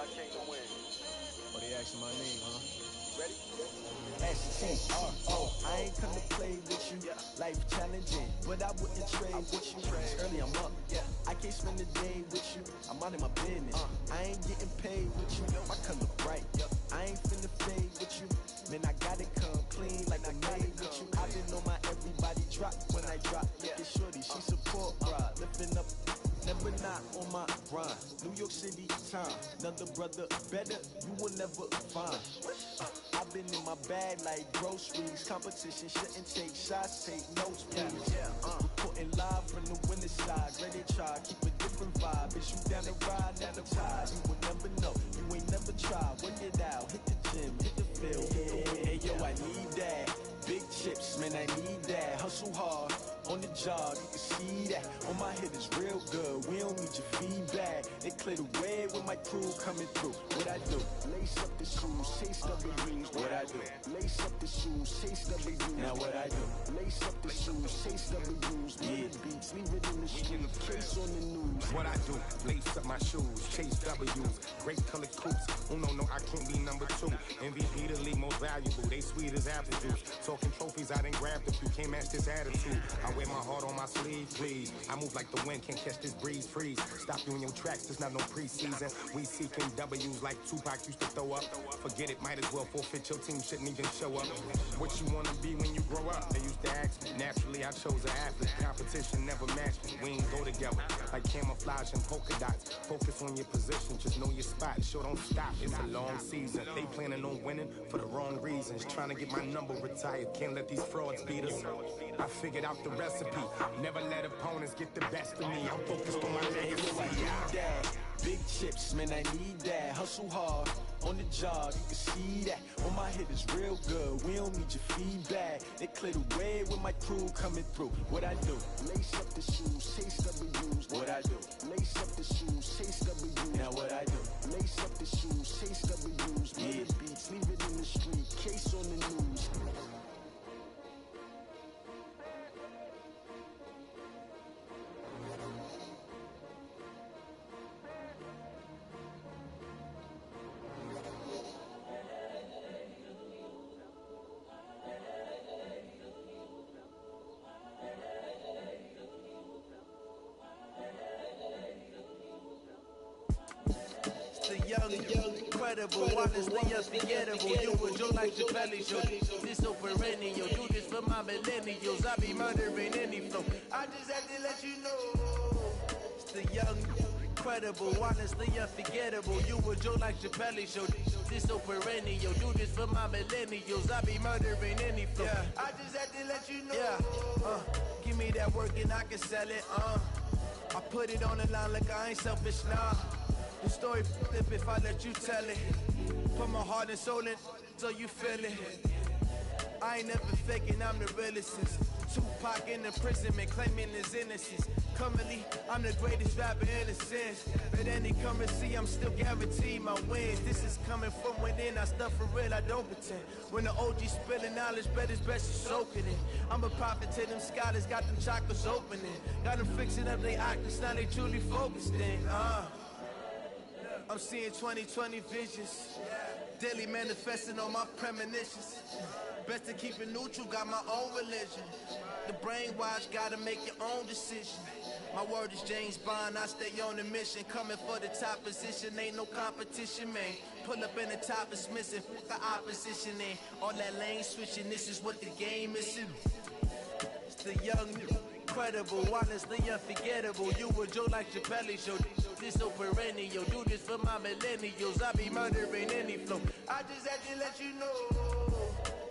Oh, they asking my name, huh? Ready? S-T-R-O. I ain't come to play with you. Life challenging, but I wouldn't trade with you. It's early, I'm up. I can't spend the day with you. I'm out of my business. I ain't getting paid with you. My color bright. I ain't finna fade with you. Man, I gotta come clean like I made with you. I been on my everybody drop when I drop. Look at shorty, she support ride. Lifting up, never not on my grind. New York City time, another brother better, you will never find. I've been in my bag like groceries. Competition shouldn't take shots, take notes, please. Reporting live from the winter side. Ready to try, keep a different vibe. Bitch, you down the ride, never tired. You will never know, you ain't never tried. Work it out, hit the gym, hit the field. Hey, yo, I need that. Big chips, man, I need that. Hustle hard, on the job, you can see that. On my head is real good, we don't need your feedback. They clear the way with my crew coming through. What I do? Lace up the shoes, chase W's. What I do? Lace up the shoes, chase W's. Now what I do? Lace up the shoes, chase W's. Yeah, beats, leave it in the street, case on the news. What I do? Lace up my shoes, chase W's. Great colored coops. Oh no, I can't be number 2. MVP the league most valuable. They sweet as apple juice. Talking trophies, I didn't grab the few. Can't match this attitude. I wear my heart on my sleeve, please. I move like the wind, can't catch this breeze, freeze. Stop you in your tracks, there's not no preseason. We seeking W's like Tupac used to throw up. Forget it, might as well forfeit. Your team shouldn't even show up. What you wanna be when you grow up? They used to ask me. Naturally, I chose an athlete. Competition never matched me. We ain't go together like camouflage and polka dots. Focus on your position, just know your spot. Sure, don't stop. It's a long season. They planning on winning for the wrong reasons. Trying to get my number retired. Can't let these frauds beat us. I figured out the recipe. Never let opponents get the best of me. I'm focused on my legacy. I need that. Big chips, man, I need that. Hustle hard, on the job, you can see that. On my head is real good, we don't need your feedback. They clear the way with my crew coming through. What I do? Lace up the shoes, chase W's. What I do? Lace up the shoes, chase W's. Now what I do? Lace up the shoes, chase W's. Yeah, beats, leave it in the street, case on the news. The young, incredible, honestly unforgettable. You was your like Chappelle show. This so perennial. Do this for my millennials. I be murdering any flow. I just had to let you know. It's the young, incredible, honestly unforgettable. You was your like Chappelle show. This so perennial. Do this for my millennials. I be murdering any flow. I just had to let you know. Give me that work and I can sell it. I put it on the line like I ain't selfish, nah. The story flip if I let you tell it. Put my heart and soul in so you feel it. I ain't never faking, I'm the realest since Tupac in imprisonment, claiming his innocence. Currently, I'm the greatest rapper in a sense. But any currency, I'm still guaranteed my wins. This is coming from within, I stuff for real, I don't pretend. When the OG spilling knowledge, bet it's best you soak it in. I'm a prophet to them scholars, got them chakras opening. Got them fixing up they octaves, now they truly focused in. I'm seeing 2020 visions, daily manifesting on my premonitions. Best to keep it neutral, got my own religion. The brainwash, gotta make your own decision. My word is James Bond, I stay on a mission. Coming for the top position, ain't no competition, man. Pull up in the top is missing, fuck the opposition in. All that lane switching, this is what the game is. It's the young, incredible, honestly unforgettable. You were Joe like Chappelle show. This so perennial, do this for my millennials. I be murdering any flow. I just had to let you know.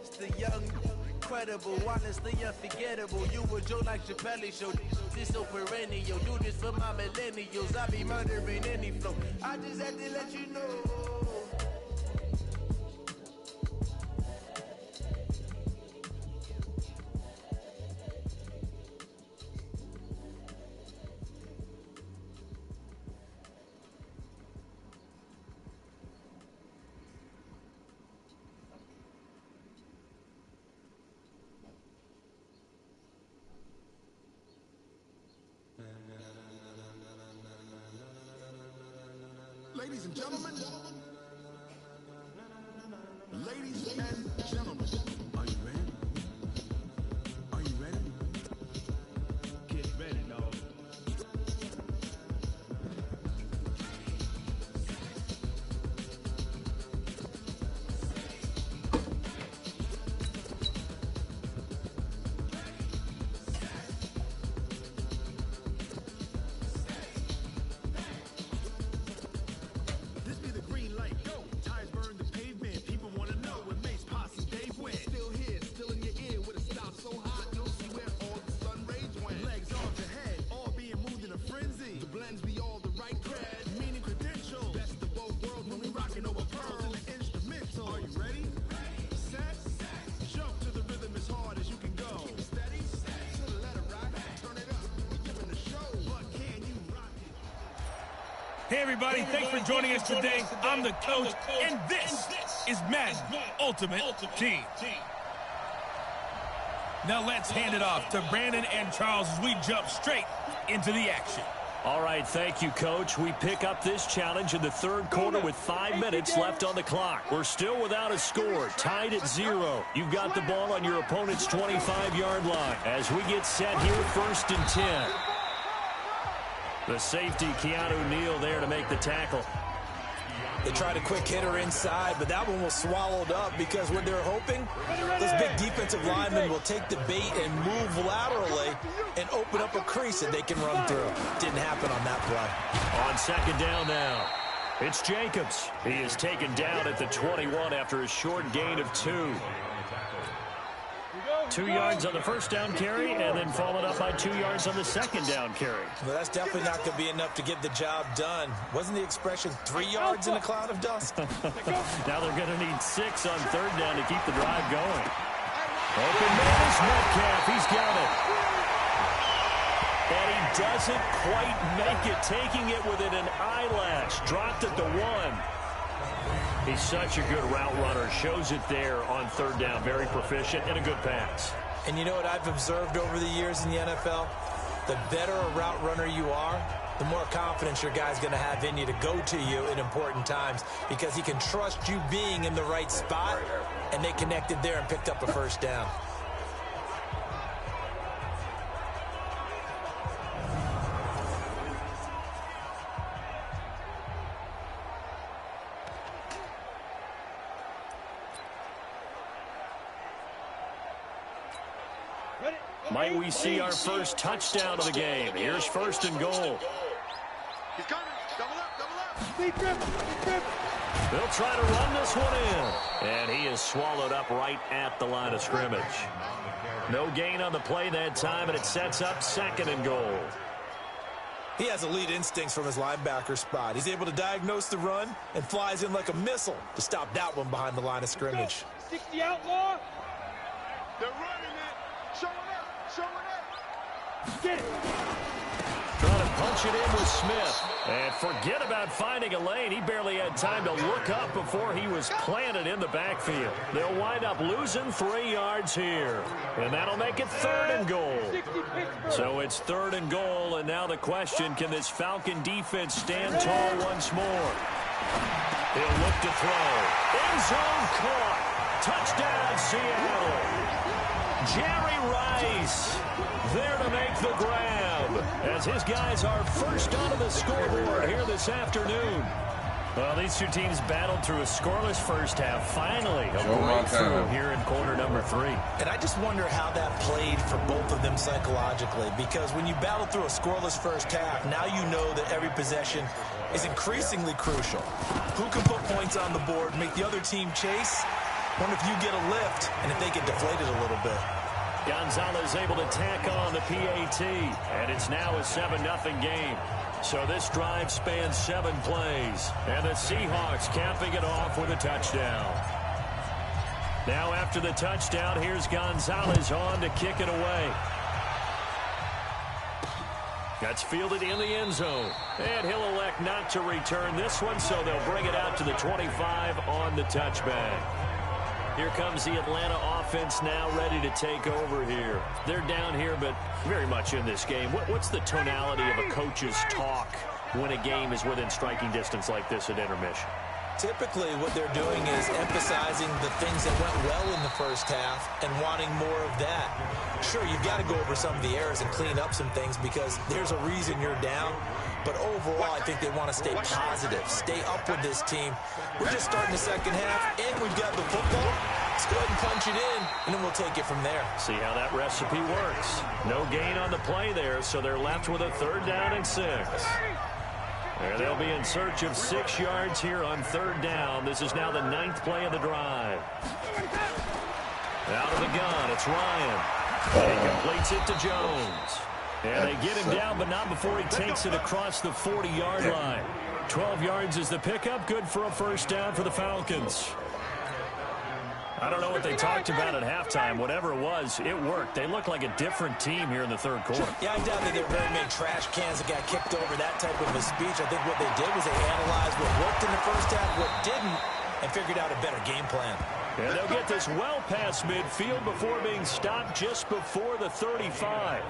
It's the young, incredible, honestly unforgettable. You were Joe like Chappelle show. This so perennial, do this for my millennials. I be murdering any flow. I just had to let you know. Ladies and gentlemen. Ladies and gentlemen. Are you ready? Are you ready? Get ready, dog. This be the green light, go. Tires burn the pavement. People want to know what makes Posse Dave win. Still here, still in your ear with a stop so hot. You'll see where all the sun rays went. Legs off the head, all being moved in a frenzy. The blends be all the right cred, meaning credentials. Best of both worlds when we rockin' over pearls and the instrumental. Are you ready? Set, jump to the rhythm as hard as you can go. Steady, to the letter right. Turn it up, we're giving the show. But can you rock it? Hey everybody, thanks for joining us today. I'm the coach, and this is Madden Ultimate Team. Now let's hand it off to Brandon and Charles as we jump straight into the action. All right, thank you, Coach. We pick up this challenge in the third quarter with 5 minutes left on the clock. We're still without a score, tied at 0. You've got the ball on your opponent's 25-yard line. As we get set here, 1st and 10. The safety, Keanu Neal, there to make the tackle. They tried a quick hitter inside, but that one was swallowed up because what they're hoping, this big defensive lineman will take the bait and move laterally and open up a crease that they can run through. Didn't happen on that play. On 2nd down now, it's Jacobs. He is taken down at the 21 after a short gain of 2. 2 yards on the 1st down carry, and then followed up by 2 yards on the 2nd down carry. Well, that's definitely not going to be enough to get the job done. Wasn't the expression 3 yards in a cloud of dust? Now they're going to need 6 on 3rd down to keep the drive going. Open man is Metcalf. He's got it. And he doesn't quite make it, taking it within an eyelash. Dropped at the 1. He's such a good route runner. Shows it there on 3rd down. Very proficient and a good pass. And you know what I've observed over the years in the NFL? The better a route runner you are, the more confidence your guy's going to have in you to go to you in important times because he can trust you being in the right spot, and they connected there and picked up a 1st down. Might we see our first touchdown of the game? Here's 1st and goal. He's coming. Double up, double up. They'll try to run this one in. And he is swallowed up right at the line of scrimmage. No gain on the play that time, and it sets up 2nd and goal. He has elite instincts from his linebacker spot. He's able to diagnose the run and flies in like a missile to stop that one behind the line of scrimmage. 60 outlaw. They're running it. Show it up. Show it up. Get it. Trying to punch it in with Smith. And forget about finding a lane. He barely had time to look up before he was planted in the backfield. They'll wind up losing 3 yards here. And that'll make it 3rd and goal. So it's 3rd and goal, and now the question, can this Falcon defense stand tall once more? He'll look to throw. End zone caught. Touchdown, Seattle. Jerry Rice there to make the grab as his guys are first onto the scoreboard here this afternoon. Well, these two teams battled through a scoreless first half. Finally, a breakthrough here in quarter number 3. And I just wonder how that played for both of them psychologically, because when you battle through a scoreless first half, now you know that every possession is increasingly crucial. Who can put points on the board, make the other team chase? Wonder if you get a lift and if they get deflated a little bit. Gonzalez able to tack on the PAT, and it's now a 7-0 game. So this drive spans 7 plays, and the Seahawks capping it off with a touchdown. Now after the touchdown, here's Gonzalez on to kick it away. That's fielded in the end zone, and he'll elect not to return this one, so they'll bring it out to the 25 on the touchback. Here comes the Atlanta offense now ready to take over here. They're down here, but very much in this game. What's the tonality of a coach's talk when a game is within striking distance like this at intermission? Typically, what they're doing is emphasizing the things that went well in the first half and wanting more of that. Sure, you've got to go over some of the errors and clean up some things because there's a reason you're down. But overall, I think they want to stay positive, stay up with this team. We're just starting the second half, and we've got the football. Let's go ahead and punch it in, and then we'll take it from there. See how that recipe works. No gain on the play there, so they're left with a 3rd down and 6. And they'll be in search of 6 yards here on 3rd down. This is now the 9th play of the drive. Out of the gun, it's Ryan. And he completes it to Jones. And they get him down, but not before he takes it across the 40-yard line. 12 yards is the pickup. Good for a 1st down for the Falcons. I don't know what they talked about at halftime. Whatever it was, it worked. They look like a different team here in the 3rd quarter. Yeah, I doubt that there were very many trash cans that got kicked over, that type of a speech. I think what they did was they analyzed what worked in the first half, what didn't, and figured out a better game plan. And they'll get this well past midfield before being stopped just before the 35.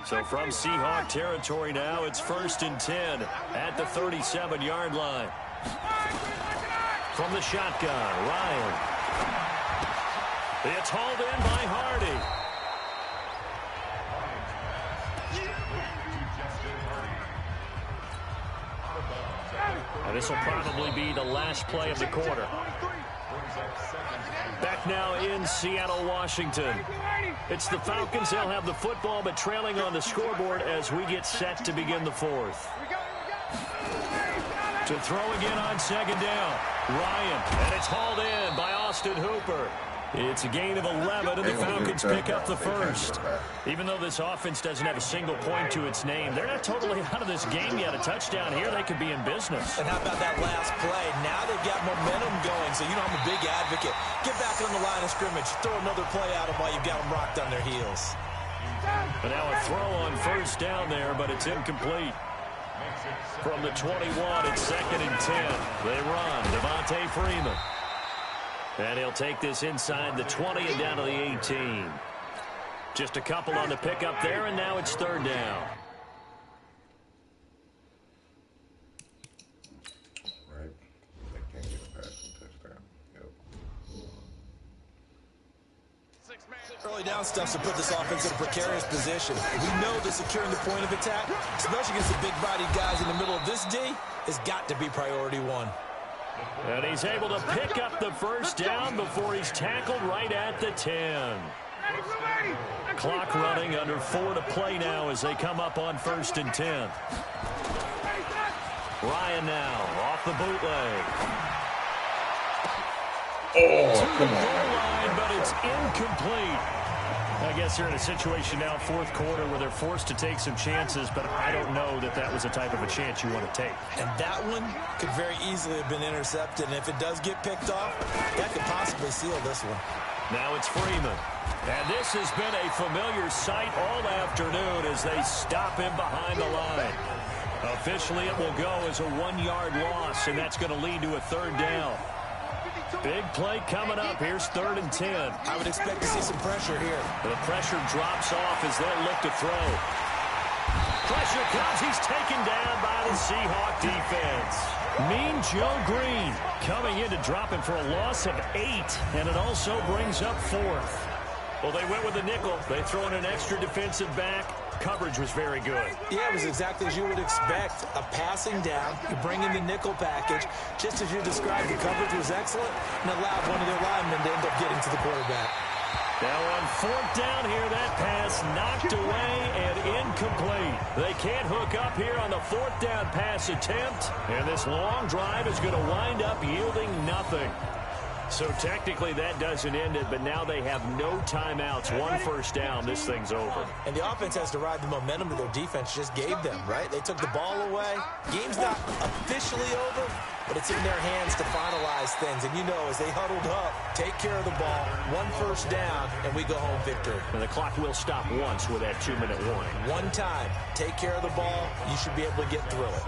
So from Seahawk territory now, it's 1st and 10 at the 37-yard line. From the shotgun, Ryan. It's hauled in by Hardy. And this will probably be the last play of the quarter. Back now in Seattle, Washington. It's the Falcons. They'll have the football, but trailing on the scoreboard as we get set to begin the 4th. To throw again on 2nd down. Ryan, and it's hauled in by Austin Hooper. It's a gain of 11, and the Falcons pick up the 1st. Even though this offense doesn't have a single point to its name, they're not totally out of this game yet. A touchdown here, they could be in business. And how about that last play? Now they've got momentum going, so you know I'm a big advocate. Get back on the line of scrimmage. Throw another play at them while you've got them rocked on their heels. But now a throw on 1st down there, but it's incomplete. From the 21, it's 2nd and 10. They run. Devontae Freeman. And he'll take this inside the 20 and down to the 18. Just a couple on the pickup there, and now it's 3rd down. Right. They can't get a passing touchdown. Yep. Early down stuff to put this offense in a precarious position. We know that securing the point of attack, especially against the big-bodied guys in the middle of this D, has got to be priority 1. And he's able to pick up the 1st down before he's tackled right at the 10. Clock running, under 4 to play now as they come up on 1st and 10. Ryan now off the bootleg. Oh, come Goal on. line, but it's incomplete. I guess they're in a situation now, 4th quarter, where they're forced to take some chances, but I don't know that that was the type of a chance you want to take. And that one could very easily have been intercepted, and if it does get picked off, that could possibly seal this one. Now it's Freeman. And this has been a familiar sight all afternoon as they stop him behind the line. Officially, it will go as a 1-yard loss, and that's going to lead to a 3rd down. Big play coming up. Here's 3rd and 10. I would expect to see some pressure here. The pressure drops off as they'll look to throw. Pressure comes. He's taken down by the Seahawk defense. Mean Joe Green coming in to drop him for a loss of 8, and it also brings up 4th. Well, they went with the nickel. They throw in an extra defensive back. Coverage was very good. Yeah, it was exactly as you would expect. A passing down, you bring in the nickel package. Just as you described, the coverage was excellent and allowed one of their linemen to end up getting to the quarterback. Now on 4th down here, that pass knocked away and incomplete. They can't hook up here on the 4th down pass attempt, and this long drive is going to wind up yielding nothing. So technically that doesn't end it, but now they have no timeouts. 1 first down, this thing's over. And the offense has to ride the momentum that their defense just gave them, right? They took the ball away. Game's not officially over, but it's in their hands to finalize things. And you know, as they huddled up, take care of the ball, 1 first down, and we go home victory. And the clock will stop once with that 2-minute warning. One time, take care of the ball, you should be able to get through it.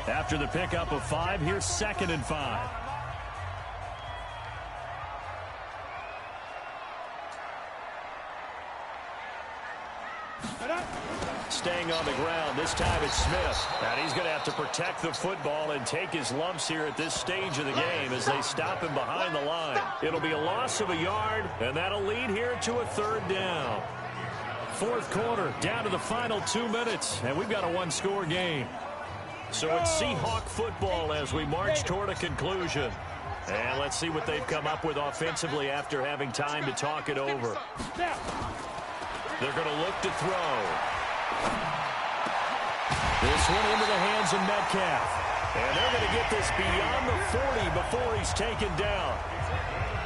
After the pickup of 5, here's 2nd and 5. Staying on the ground, this time it's Smith. And he's going to have to protect the football and take his lumps here at this stage of the game as they stop him behind the line. It'll be a loss of a yard, and that'll lead here to a third down. Fourth quarter, down to the final 2 minutes, and we've got a one-score game. So it's Seahawk football as we march toward a conclusion. And let's see what they've come up with offensively after having time to talk it over. They're going to look to throw. This one into the hands of Metcalf. And they're going to get this beyond the 40 before he's taken down.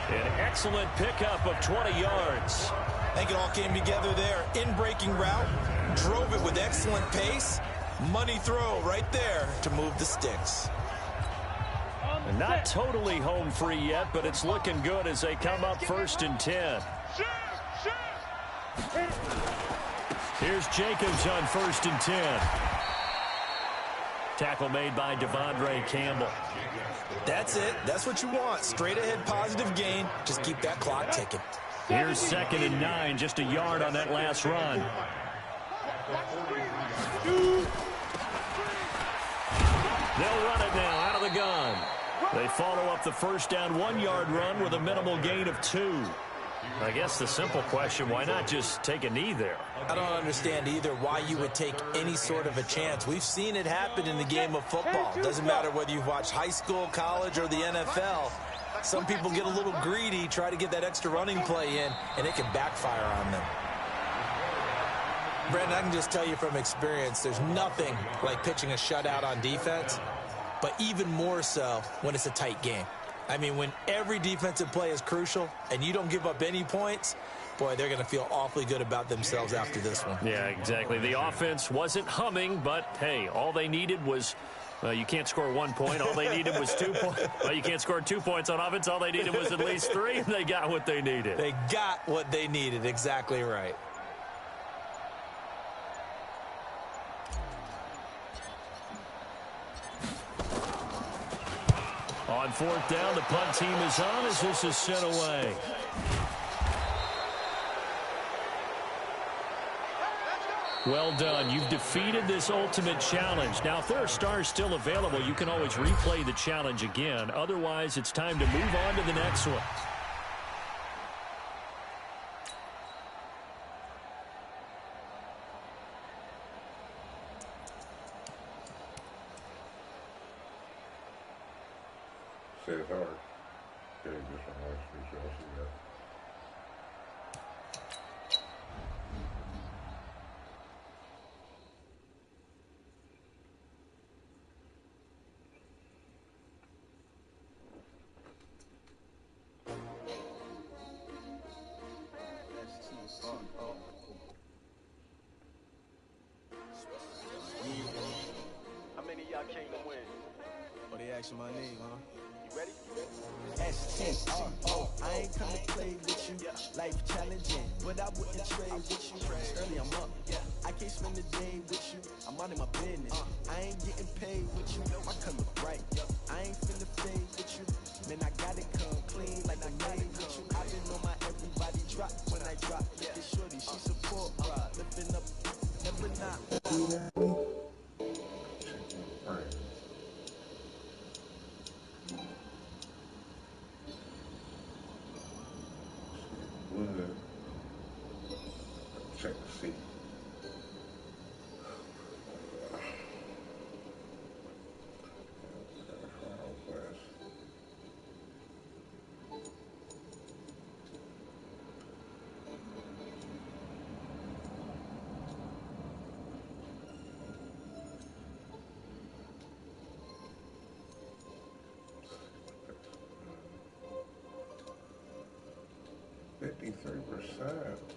An excellent pickup of 20 yards. I think it all came together there. In-breaking route, drove it with excellent pace. Money throw right there to move the sticks. And not totally home free yet, but it's looking good as they come up 1st and 10. Here's Jacobs on 1st and 10. Tackle made by Devondre Campbell. That's it. That's what you want. Straight ahead positive gain. Just keep that clock ticking. Here's 2nd and 9, just a yard on that last run. They'll run it now out of the gun. They follow up the first down 1-yard run with a minimal gain of 2. I guess the simple question, why not just take a knee there? I don't understand either why you would take any sort of a chance. We've seen it happen in the game of football. Doesn't matter whether you've watched high school, college, or the NFL. Some people get a little greedy, try to get that extra running play in, and it can backfire on them. Brandon, I can just tell you from experience, there's nothing like pitching a shutout on defense, but even more so when it's a tight game. I mean, when every defensive play is crucial and you don't give up any points, boy, they're going to feel awfully good about themselves after this one. Yeah, exactly. The offense wasn't humming, but, hey, all they needed was, you can't score 1 point. All they needed was 2 points. Well, you can't score 2 points on offense. All they needed was at least 3, and they got what they needed. They got what they needed. Exactly right. On 4th down, the punt team is on as this is sent away. Well done. You've defeated this ultimate challenge. Now, if there are stars still available, you can always replay the challenge again. Otherwise, it's time to move on to the next one. Say it's hard. Okay, this one last week, so I'll see that. How many of y'all came to win? Oh, they asking my name, huh? You ready? S-T-R-O. I ain't come to play with you. Life challenging, but I wouldn't trade with you. It's early, I'm up. I can't spend the day with you. I'm out of my business. I ain't getting paid with you. My color bright. I ain't finna fade with you. Man, I gotta come clean like I made with you. I've been on my everybody drop when I drop. This shorty, she support. Lifting up, never not. Alright. Wood. Check the seat. %.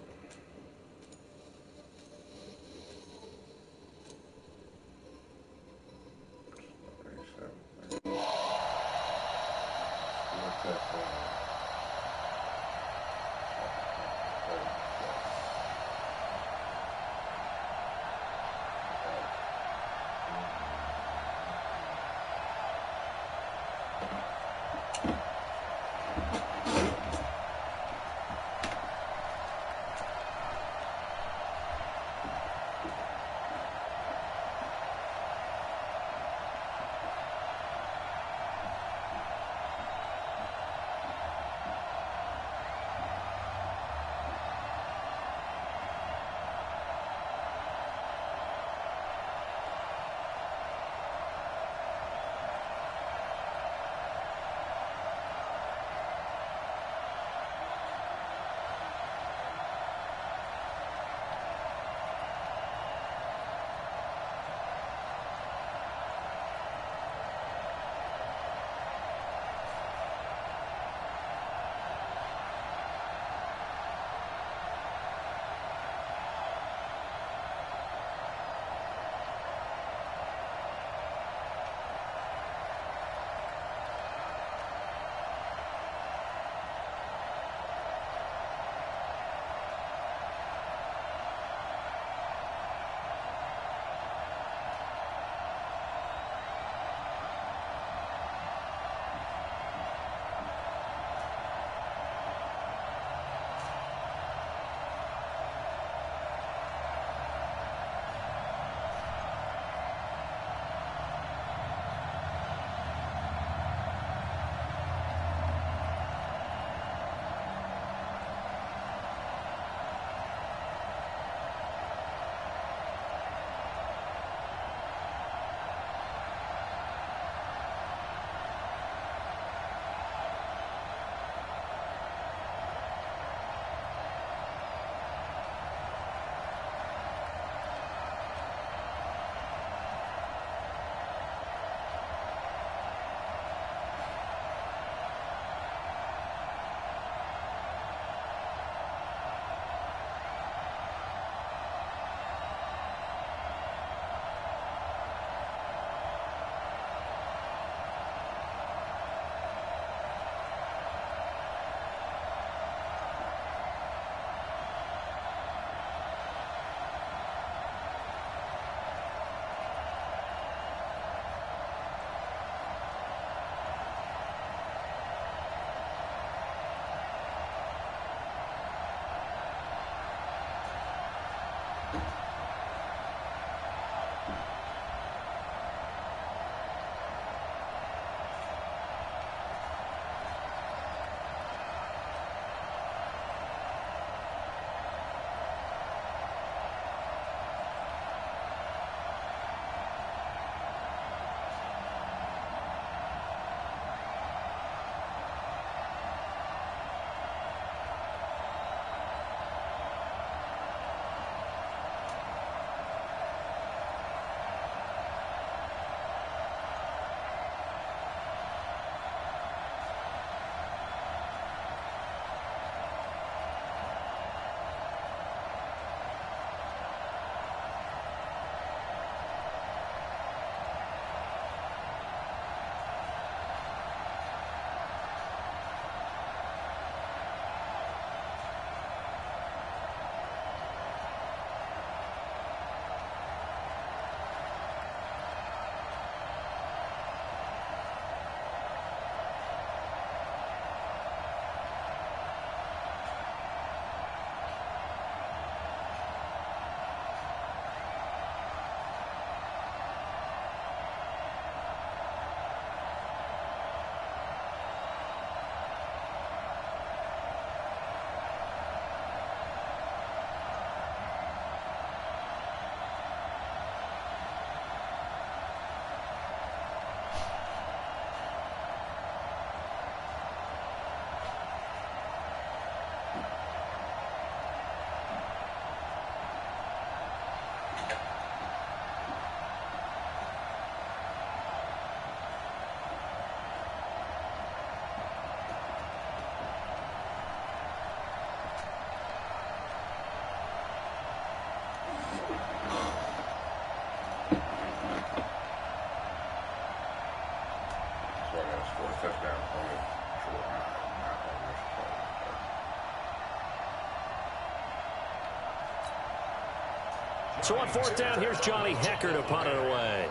So on fourth down, here's Johnny Hecker to punt it away.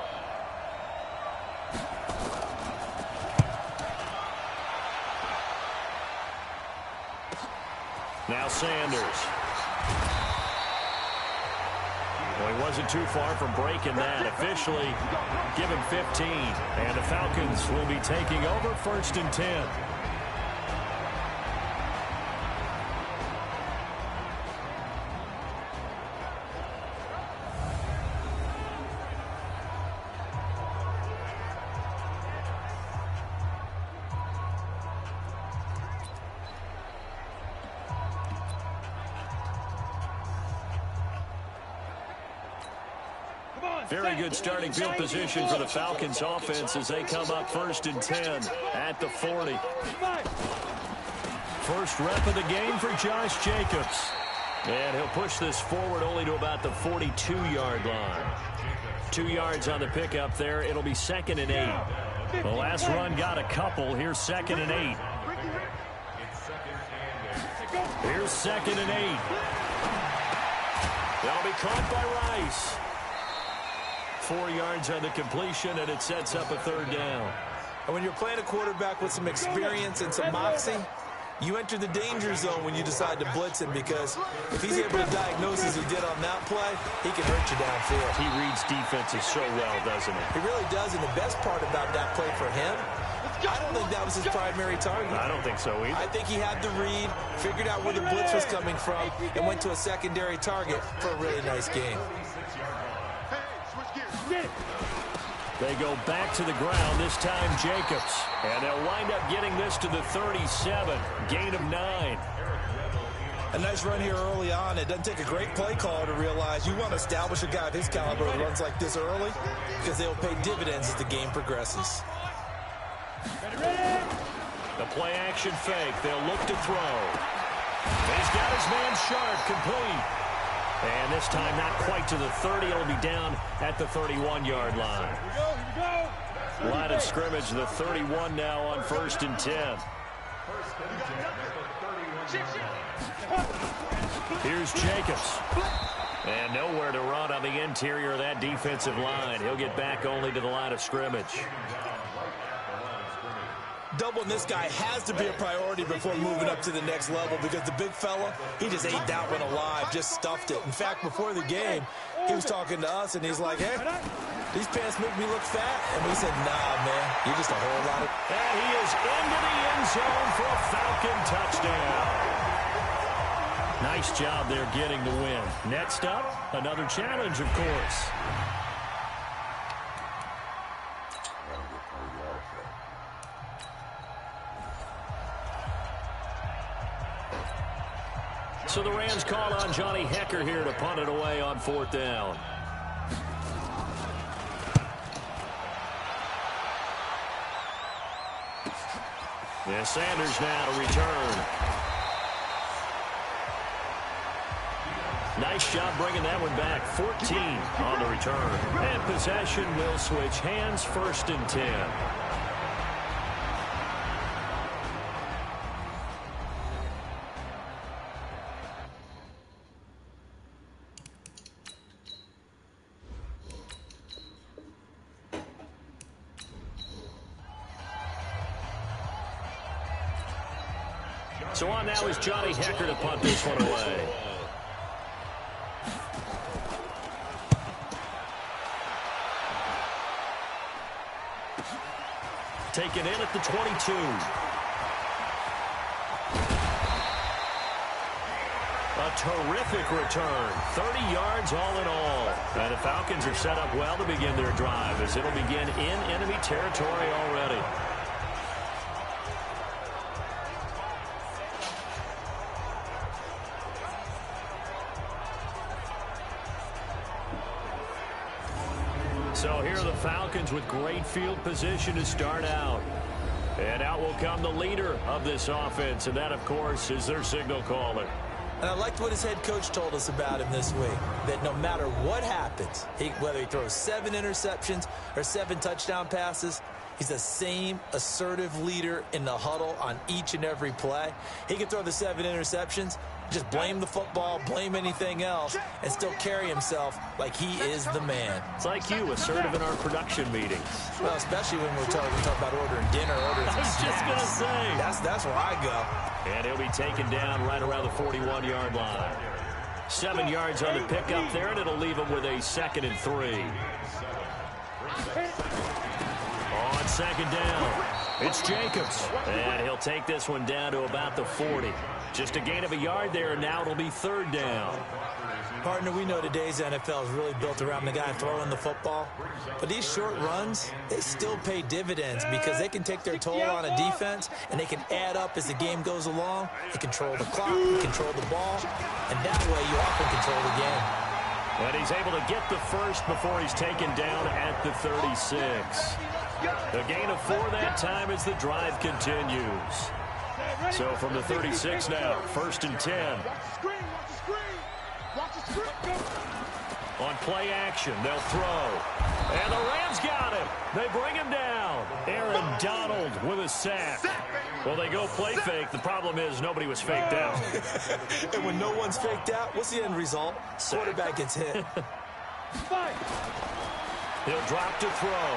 Now Sanders. Well, he wasn't too far from breaking that. Officially, give him 15. And the Falcons will be taking over 1st and 10. Very good starting field position for the Falcons offense as they come up 1st and 10 at the 40. First rep of the game for Josh Jacobs. And he'll push this forward only to about the 42-yard line. 2 yards on the pickup there. It'll be 2nd and 8. The last run got a couple. Here's 2nd and 8. Here's 2nd and 8. They'll be caught by Rice. 4 yards on the completion, and it sets up a 3rd down. And when you're playing a quarterback with some experience and some moxie, you enter the danger zone when you decide to blitz him, because if he's able to diagnose as he did on that play, he can hurt you downfield. He reads defenses so well, doesn't he? He really does, and the best part about that play for him, I don't think that was his primary target. I don't think so either. I think he had the read, figured out where the blitz was coming from, and went to a secondary target for a really nice game. They go back to the ground, this time Jacobs. And they'll wind up getting this to the 37. Gain of 9. A nice run here early on. It doesn't take a great play caller to realize you want to establish a guy of his caliber who runs like this early, because they'll pay dividends as the game progresses. The play action fake. They'll look to throw. He's got his man Sharp, complete. And this time not quite to the 30. It'll be down at the 31-yard line. Here we go. Line of scrimmage, the 31 now on 1st and 10. Here's Jacobs. And nowhere to run on the interior of that defensive line. He'll get back only to the line of scrimmage. Doubling this guy has to be a priority before moving up to the next level, because the big fella, he just ate that one alive, just stuffed it. In fact, before the game, he was talking to us, and he's like, hey, these pants make me look fat. And we said, nah, man, you're just a whole lot of... And he is into the end zone for a Falcon touchdown. Nice job there getting the win. Next up, another challenge, of course. So the Rams call on Johnny Hecker here to punt it away on 4th down. And Sanders now to return. Nice job bringing that one back. 14 on the return. And possession will switch hands, 1st and 10. So on now is Johnny Hecker to punt this one away. Taken in at the 22. A terrific return. 30 yards all in all. And the Falcons are set up well to begin their drive, as it'll begin in enemy territory already. So here are the Falcons with great field position to start out. And out will come the leader of this offense, and that, of course, is their signal caller. And I liked what his head coach told us about him this week, that no matter what happens, whether he throws 7 interceptions or 7 touchdown passes, He's the same assertive leader in the huddle on each and every play. He can throw the 7 interceptions, just blame the football, blame anything else, and still carry himself like he is the man. It's like you, assertive in our production meetings. Well, especially when we're talking about ordering dinner, ordering I was just going to say. That's where I go. And he'll be taken down right around the 41-yard line. 7 yards on the pickup there, and it'll leave him with a 2nd and 3. On 2nd down, it's Jacobs. And he'll take this one down to about the 40. Just a gain of a yard there, and now it'll be 3rd down. Partner, we know today's NFL is really built around the guy throwing the football. But these short runs, they still pay dividends because they can take their toll on a defense, and they can add up as the game goes along. They control the clock, they control the ball, and that way you often control the game. And he's able to get the first before he's taken down at the 36. A gain of 4 that time as the drive continues. So from the 36 now, 1st and 10. On play action, they'll throw. And the Rams got him. They bring him down. Aaron Donald with a sack. Well, they go play fake. The problem is nobody was faked out. And when no one's faked out, what's the end result? Quarterback gets hit. He'll drop to throw.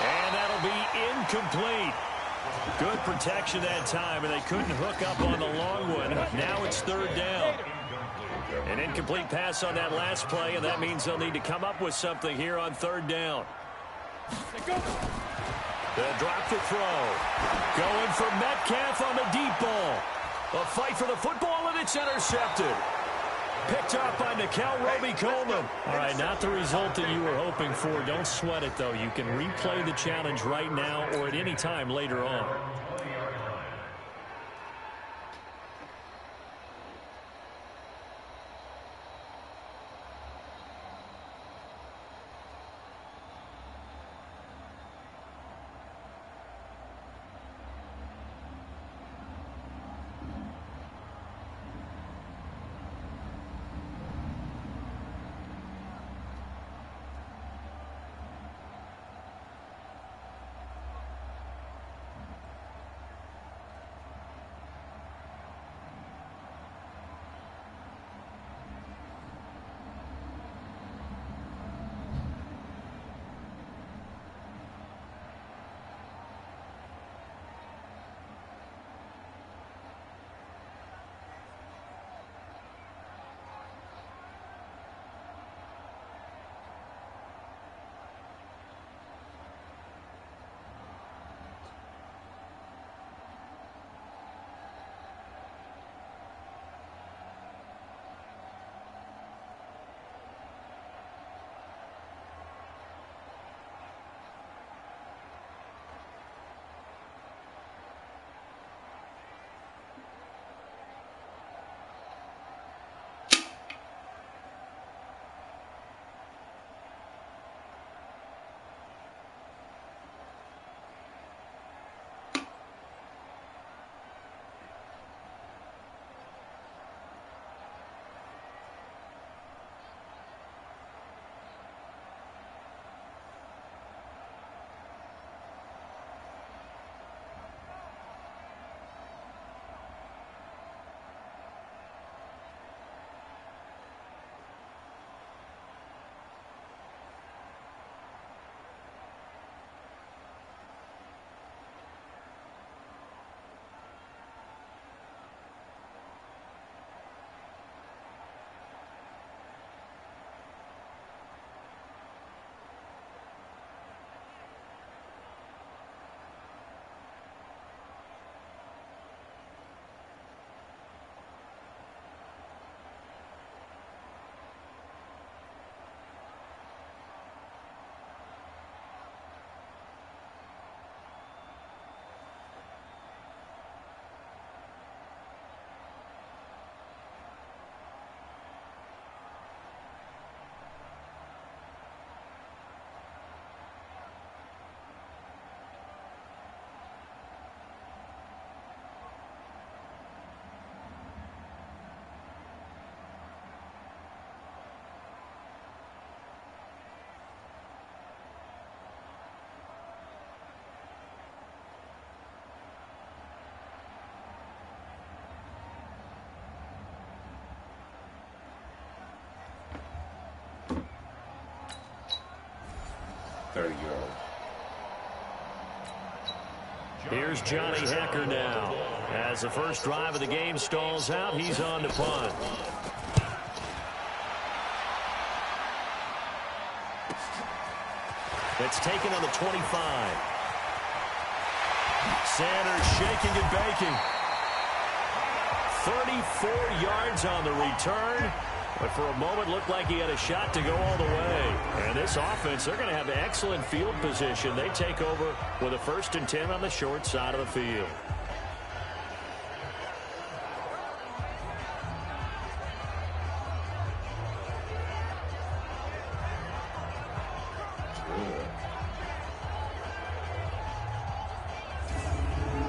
And that'll be incomplete. Good protection that time, and they couldn't hook up on the long one. Now it's 3rd down. An incomplete pass on that last play, and that means they'll need to come up with something here on 3rd down. They'll drop to throw. Going for Metcalf on the deep ball. A fight for the football, and it's intercepted. Picked up by Nikel Roby-Coleman. All right, not the result that you were hoping for. Don't sweat it, though. You can replay the challenge right now or at any time later on. Here's Johnny Hecker now. As the first drive of the game stalls out, he's on to punt. It's taken on the 25. Sanders shaking and baking. 34 yards on the return. But for a moment, looked like he had a shot to go all the way. And this offense, they're going to have excellent field position. They take over with a 1st and 10 on the short side of the field.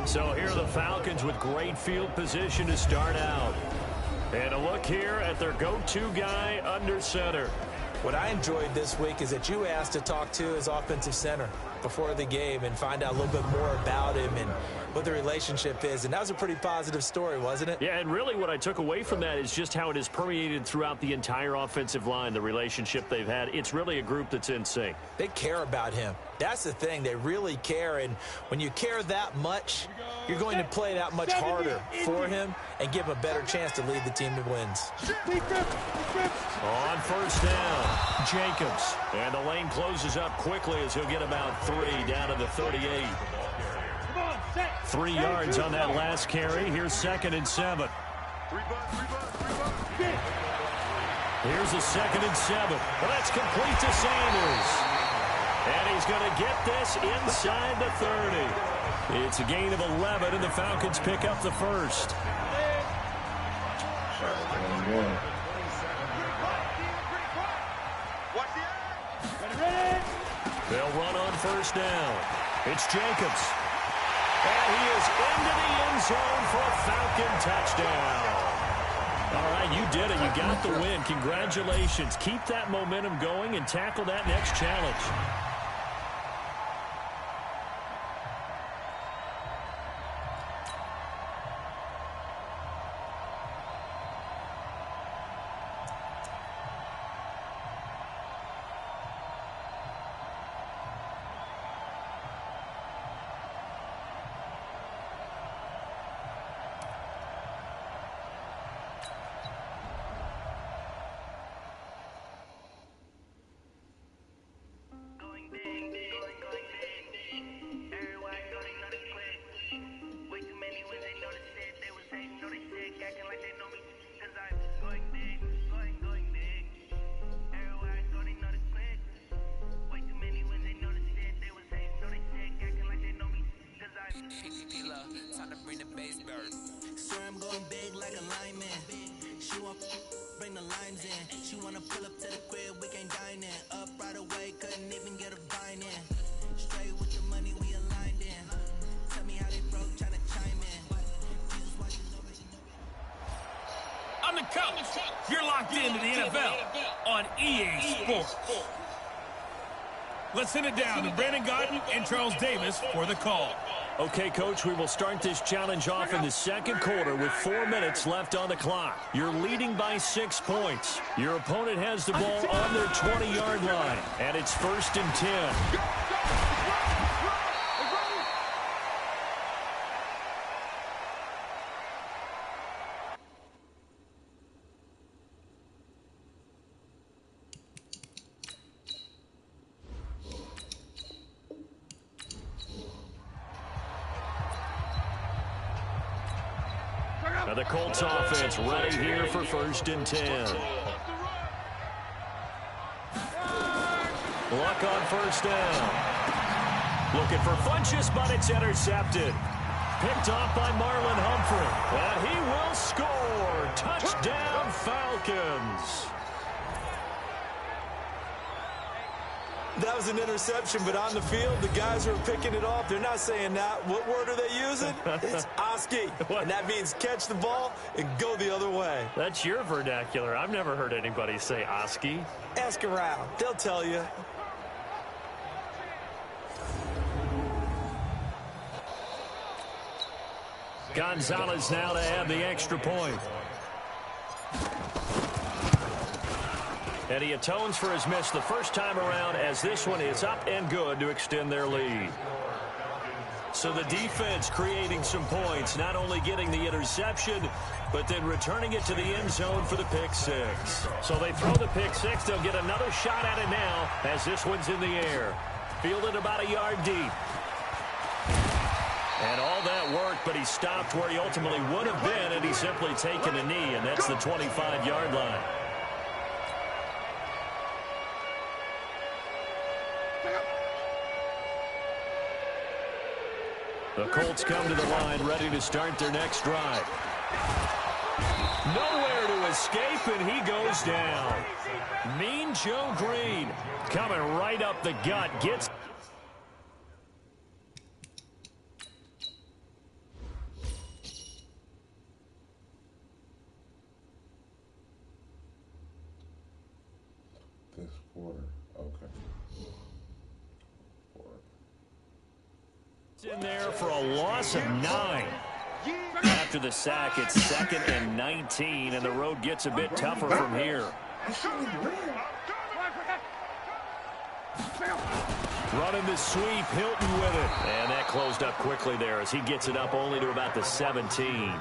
So here are the Falcons with great field position to start out. And a look here at their go-to guy under center. What I enjoyed this week is that you asked to talk to his offensive center before the game and find out a little bit more about him and what the relationship is. And that was a pretty positive story, wasn't it? Yeah, and really what I took away from that is just how it has permeated throughout the entire offensive line, the relationship they've had. It's really a group that's in sync. They care about him. That's the thing. They really care. And when you care that much, you're going to play that much harder for him and give him a better chance to lead the team to wins. On first down, Jacobs. And the lane closes up quickly as he'll get about 3 down to the 38. 3 yards on that last carry. Here's 2nd and 7. Here's a 2nd and 7. Well, that's complete to Sanders. And he's going to get this inside the 30. It's a gain of 11, and the Falcons pick up the first. They'll run on first down. It's Jacobs. And he is into the end zone for a Falcon touchdown. All right, you did it. You got the win. Congratulations. Keep that momentum going and tackle that next challenge. I'm the coach. You're locked into the NFL on EA Sports. Let's send it down to Brandon Gaudin and Charles Davis for the call. Okay, Coach, we will start this challenge off in the second quarter with 4 minutes left on the clock. You're leading by 6 points. Your opponent has the ball on their 20-yard line, and it's 1st and 10. Now the Colts offense ready here for 1st and 10. Luck on first down. Looking for Funchess, but it's intercepted. Picked off by Marlon Humphrey. And he will score. Touchdown, Falcons. That was an interception, but on the field, the guys who are picking it off, they're not saying that. What word are they using? It's Oski, and that means catch the ball and go the other way. That's your vernacular. I've never heard anybody say Oski. Ask around. They'll tell you. Gonzalez now to add the extra point. And he atones for his miss the first time around as this one is up and good to extend their lead. So the defense creating some points, not only getting the interception, but then returning it to the end zone for the pick six. So they throw the pick six. They'll get another shot at it now as this one's in the air. Fielded about a yard deep. And all that worked, but he stopped where he ultimately would have been, and he's simply taken a knee, and that's the 25-yard line. The Colts come to the line, ready to start their next drive. Nowhere to escape, and he goes down. Mean Joe Green coming right up the gut. Gets... This quarter, okay. in there for a loss of 9. After the sack, it's 2nd and 19, and the road gets a bit tougher from here. Running the sweep, Hilton with it. And that closed up quickly there as he gets it up only to about the 17.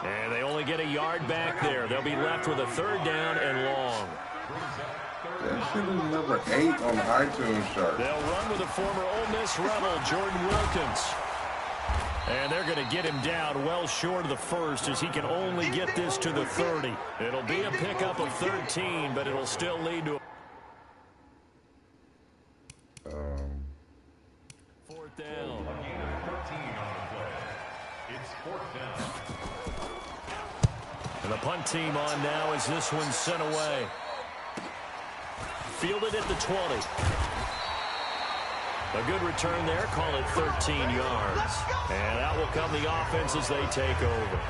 And they only get a yard back there. They'll be left with a 3rd down and long. That shit is number 8 on the iTunes chart. They'll run with the former Ole Miss Rebel, Jordan Wilkins. And they're going to get him down well short of the first as he can only get this to the 30. It'll be a pickup of 13, but it'll still lead to a 4th down. It's 4th down. And the punt team on now as this one's sent away. Fielded at the 20. A good return there. Call it 13 yards. And out will come the offense as they take over.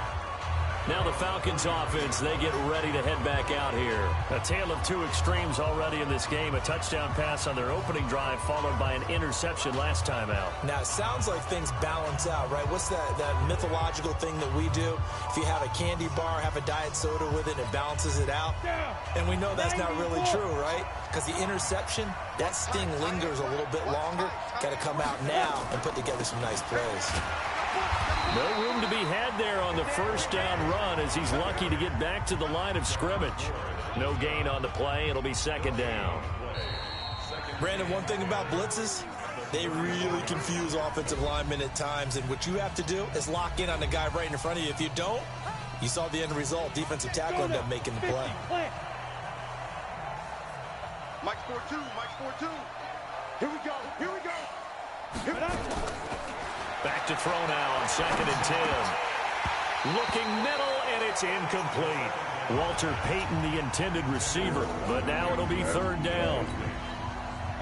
Now the Falcons offense, they get ready to head back out here. A tale of two extremes already in this game. A touchdown pass on their opening drive followed by an interception last time out. Now, it sounds like things balance out, right? What's that mythological thing that we do? If you have a candy bar, have a diet soda with it, it balances it out. And we know that's not really true, right? Because the interception, that sting lingers a little bit longer. Got to come out now and put together some nice plays. No room to be had there on the first down run as he's lucky to get back to the line of scrimmage. No gain on the play. It'll be 2nd down. Brandon, one thing about blitzes, they really confuse offensive linemen at times, and what you have to do is lock in on the guy right in front of you. If you don't, you saw the end result. Defensive tackle ended up making the play. Mike's 4-2, Mike's 4-2. Here we go, here we go. Here we go. Back to throw now on 2nd and 10. Looking middle, and it's incomplete. Walter Payton, the intended receiver, but now it'll be 3rd down.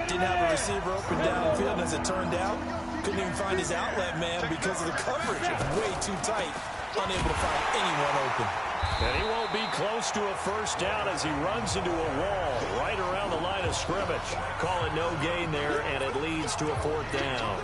Didn't have a receiver open downfield, and as it turned out, couldn't even find his outlet man because of the coverage. It's way too tight, unable to find anyone open. And he won't be close to a first down as he runs into a wall right around the line of scrimmage. Call it no gain there, and it leads to a 4th down.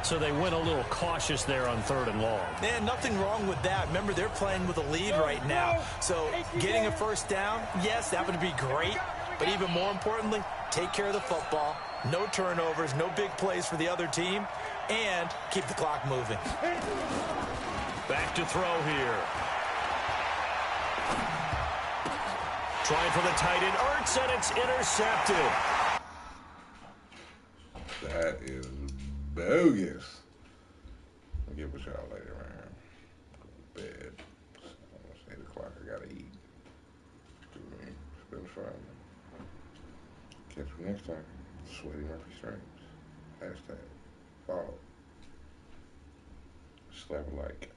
So they went a little cautious there on 3rd and long. Man, nothing wrong with that. Remember, they're playing with a lead right now. So getting a first down, yes, that would be great. But even more importantly, take care of the football. No turnovers, no big plays for the other team, and keep the clock moving. Back to throw here. Trying for the tight end, Ertz, and it's intercepted. That is bogus. I'll get with y'all later, man. Go to bed. Almost 8 o'clock. I gotta eat. It's been fun. Catch you next time. Sweaty Murphy Strings. Hashtag follow. Slap a like.